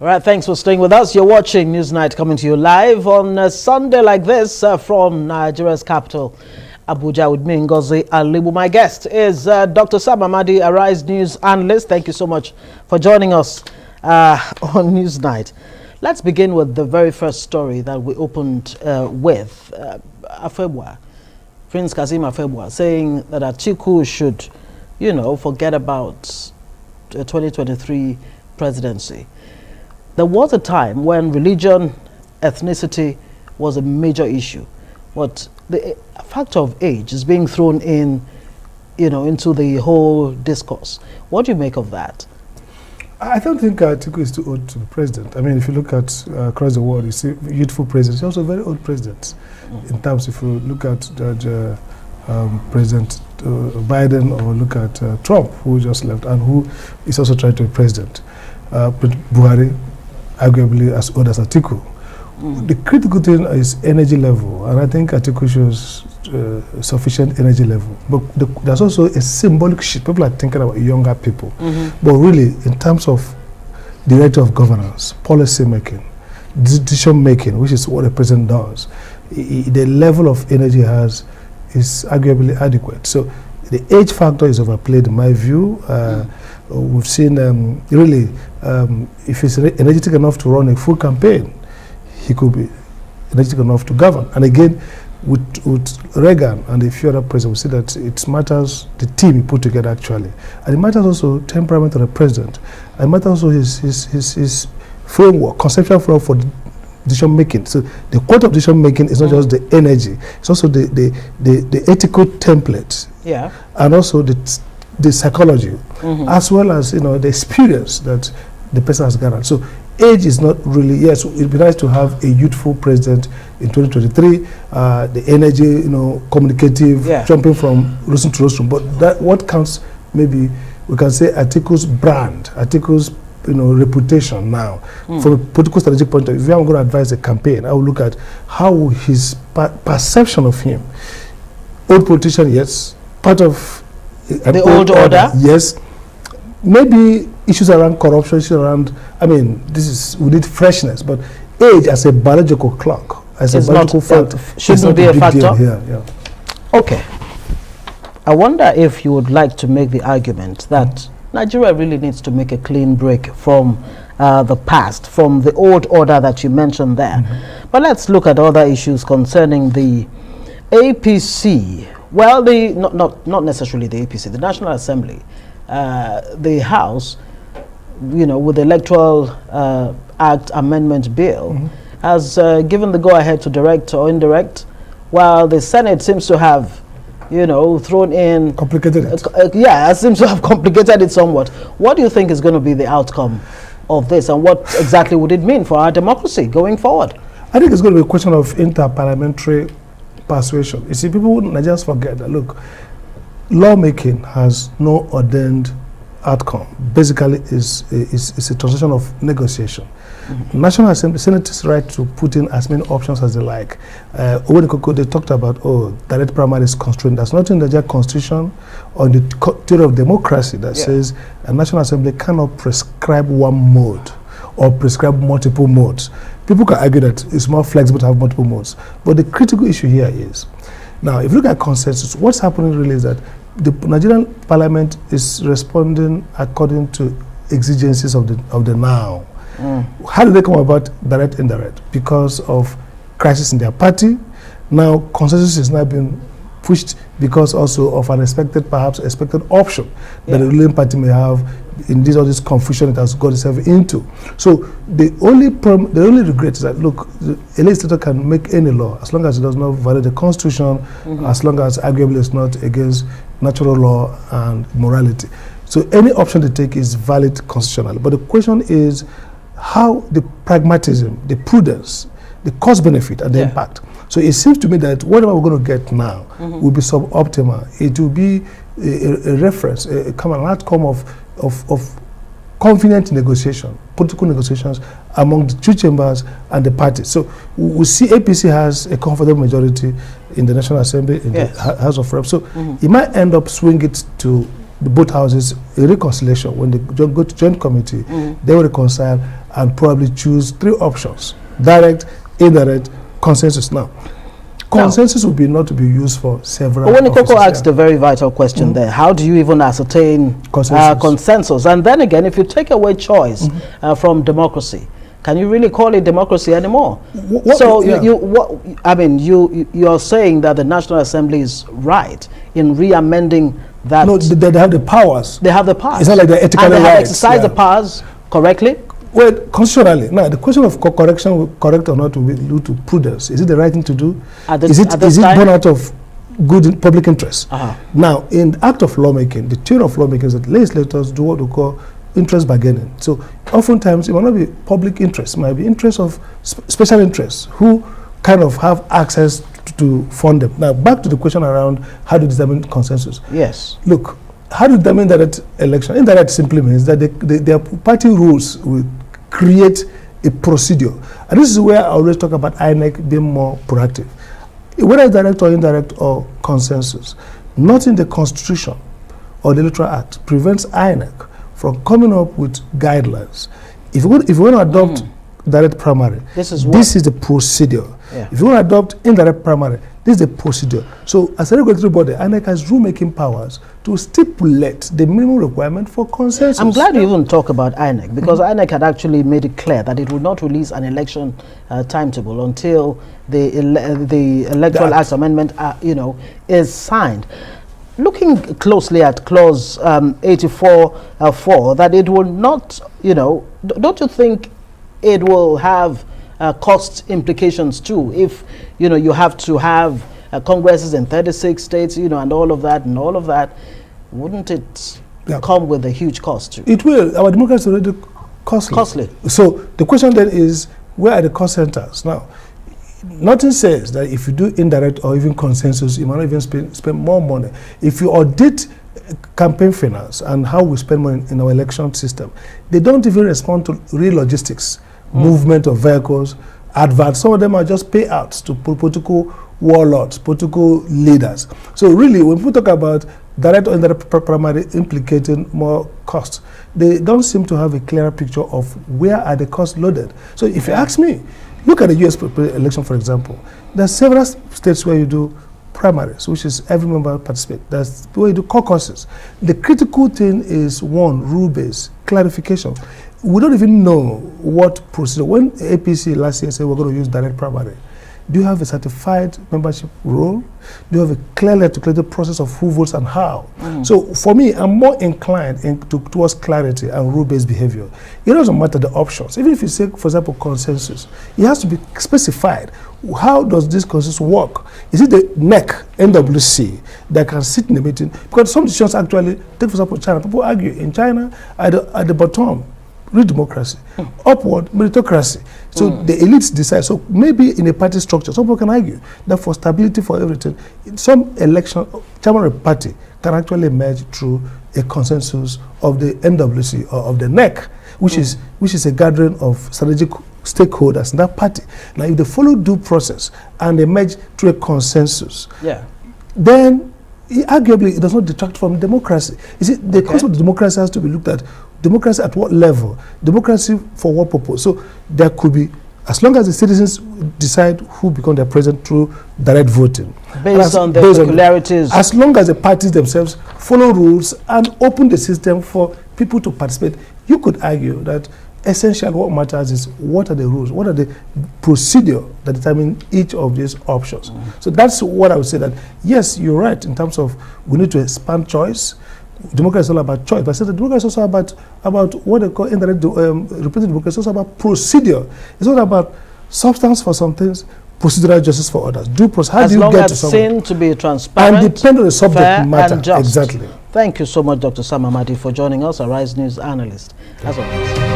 All right, thanks for staying with us. You're watching Newsnight coming to you live on a Sunday like this from Nigeria's capital, Abuja, with me, Ngozi Alibu. My guest is Dr. Sam Amadi, Arise News Analyst. Thank you so much for joining us on Newsnight. Let's begin with the very first story that we opened with. Afebwa, Prince Kasim Afebwa, saying that Atiku should, forget about the 2023 presidency. There was a time when religion, ethnicity was a major issue, but the factor of age is being thrown in, into the whole discourse. What do you make of that? I don't think Atiku is too old to be president. I mean, if you look at across the world, you see youthful presidents, also very old presidents. In terms, if you look at President Biden or look at Trump, who just left and who is also trying to be president. Buhari, arguably as old as Atiku. The critical thing is energy level, and I think Atiku shows sufficient energy level. But there's also a symbolic shift. People are thinking about younger people. But really, in terms of director of governance, policy making, decision making, which is what the president does, the level of energy he has is arguably adequate. So the age factor is overplayed in my view. We've seen really, if he's energetic enough to run a full campaign, he could be energetic enough to govern. And again, with Reagan and a few other presidents, we see that it matters the team he put together actually. And it matters also temperament of the president. And it matters also his framework, conceptual framework for decision making. So the quality of decision making is not just the energy, it's also the ethical template. Yeah. And also the psychology, as well as the experience that the person has gathered. So age is not really, yes, it'd be nice to have a youthful president in 2023, the energy, communicative, jumping from rostrum to rostrum. But that what counts, maybe we can say Atiku's brand, Atiku's reputation now. From a political strategic point of view, if I'm going to advise a campaign, I will look at how his perception of him. Old politician, yes. Part of the old order, yes. Maybe issues around corruption, issues around, we need freshness, but age as a biological clock, as a biological factor, shouldn't be a factor here. Yeah. Okay. I wonder if you would like to make the argument that Nigeria really needs to make a clean break from the past, from the old order that you mentioned there. But let's look at other issues concerning the APC. Well, not necessarily the APC, the National Assembly, the House, with the Electoral Act Amendment Bill, has given the go-ahead to direct or indirect, while the Senate seems to have thrown in... Complicated it. It seems to have complicated it somewhat. What do you think is going to be the outcome of this, and what exactly would it mean for our democracy going forward? I think it's going to be a question of inter-parliamentary persuasion. You see, people Nigerians forget that, look, lawmaking has no ordained outcome. Basically, it's a transition of negotiation. National Assembly, Senate's right to put in as many options as they like. When they talked about, direct primaries constraint. There's nothing in the Nigerian Constitution or in the theory of democracy that says a National Assembly cannot prescribe one mode or prescribe multiple modes. People can argue that it's more flexible to have multiple modes. But the critical issue here is, now, if you look at consensus, what's happening really is that the Nigerian Parliament is responding according to exigencies of the now. How did they come about direct, indirect? Because of crisis in their party. Now, consensus is now being pushed because also of an perhaps expected option that the ruling party may have in all this confusion it has got itself into. So the only regret is that, look, a legislator can make any law as long as it does not violate the Constitution, as long as arguably it's not against natural law and morality. So any option they take is valid constitutionally. But the question is how the pragmatism, the prudence, the cost benefit and the impact. So it seems to me that whatever we're going to get now will be suboptimal. It will be a reference, an outcome of convenient negotiation, political negotiations among the two chambers and the parties. So we see APC has a comfortable majority in the National Assembly, in the House of Reps. So it might end up swinging it to the both houses, a reconciliation. When they go to joint committee, they will reconcile and probably choose 3 options: direct, indirect, consensus. Now, consensus would be not to be used for several. But when Ikoko asked a very vital question there, how do you even ascertain consensus? And then again, if you take away choice from democracy, can you really call it democracy anymore? You're saying that the National Assembly is right in re-amending that. No, they have the powers. They have the powers. It's not like they're ethically right. And they have exercised the powers correctly? Well, constitutionally. Now, the question of correction, correct or not, will be due to prudence. Is it the right thing to do? Is it born out of good public interest? Now, in the act of lawmaking, the theory of lawmaking is that legislators do what we call interest bargaining. So oftentimes it might not be public interest, it might be interest of special interests who kind of have access to fund them. Now back to the question around how to determine consensus. Yes. Look, how to determine direct election? Indirect simply means that their party rules will create a procedure. And this is where I always talk about INEC being more proactive. Whether it's direct or indirect or consensus, nothing in the Constitution or the Electoral Act prevents INEC from coming up with guidelines. If you want to adopt direct primary, this is the procedure. Yeah. If you want to adopt indirect primary, this is the procedure. So as a regulatory body, INEC has rulemaking powers to stipulate the minimum requirement for consensus. I'm glad you even talk about INEC, because INEC had actually made it clear that it would not release an election timetable until the Electoral Act Amendment is signed. Looking closely at clause 84(4), that it will not, don't you think it will have cost implications too? If you have to have congresses in 36 states, and all of that, wouldn't it come with a huge cost too? It will. Our democracy is already costly. So the question then is, where are the cost centers now? Nothing says that if you do indirect or even consensus, you might not even spend more money. If you audit campaign finance and how we spend money in our election system, they don't even respond to real logistics, movement of vehicles, adverts. Some of them are just payouts to political warlords, political leaders. So really, when people talk about direct or indirect primary implicating more costs, they don't seem to have a clearer picture of where are the costs loaded. So if you ask me, look at the US election, for example. There are several states where you do primaries, which is every member participates. There's where you do caucuses. The critical thing is, one, rule-based clarification. We don't even know what procedure. When APC last year said we're going to use direct primary, do you have a certified membership role? Do you have a clearly articulated process of who votes and how? So for me, I'm more inclined towards clarity and rule-based behavior. It doesn't matter the options. Even if you say, for example, consensus, it has to be specified. How does this consensus work? Is it the NEC, NWC, that can sit in the meeting? Because some decisions actually, take for example China, people argue in China at the bottom, real democracy, upward meritocracy. So the elites decide. So maybe in a party structure, some people can argue that for stability, for everything, some election, chairman of a party can actually emerge through a consensus of the NWC or of the NEC, which is a gathering of strategic stakeholders in that party. Now, if they follow due process and emerge through a consensus, then arguably it does not detract from democracy. You see, the concept of democracy has to be looked at. Democracy at what level? Democracy for what purpose? So there could be, as long as the citizens decide who become their president through direct voting. Based on the peculiarities. As long as the parties themselves follow rules and open the system for people to participate, you could argue that essentially what matters is what are the rules, what are the procedure that determine each of these options. So that's what I would say, that yes, you're right in terms of we need to expand choice. Democracy is all about choice, but I said that democracy is also about what they call indirect representative democracy. It's also about procedure. It's not about substance for some things, procedural justice for others. Due process. How do you get to someone? As long as seen to be transparent, and depend on the subject matter. And just. Exactly. Thank you so much, Dr. Sam Amadi, for joining us, Arise News analyst. As always.